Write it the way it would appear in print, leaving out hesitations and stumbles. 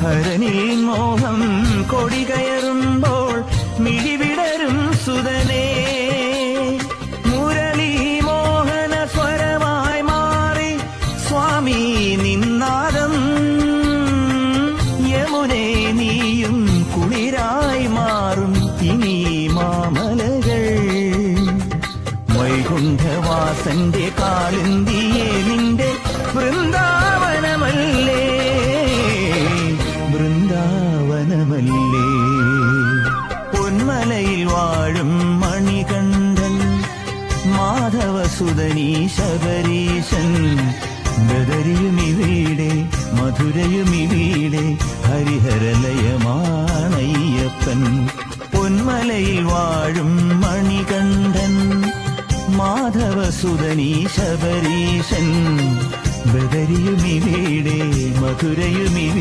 ഹരനിൽ മോഹം കൊടികയറുമ്പോൾ മിഴിവിടരും സുതനേ, മുരളി മോഹന സ്വരമായി മാറി സ്വാമി നിന്നാദം. യമുനേ നീയും കുളിരായി മാറും ഇനി മാമലകൾ. വൈകുണ്ഠവാസന്റെ കാളിന്തിയെ നിന്റെ വൃന്ദാവനമല്ലേ, വൃന്ദാവനമല്ലേ. പൊന്മലയിൽ വാഴും മണികണ്ഠൻ മാധവസുതനീ ശബരീശൻ. ബദരിയുമിവിടെ മധുരയുമിവിടെ ഹരിഹരലയമാണയ്യപ്പൻ. പൊന്മലയിൽ വാഴും മണികണ്ഠൻ മാധവസുതനീ ശബരീശൻ. ബദരിയുമിവിടെ മധുരയുമിവിടെ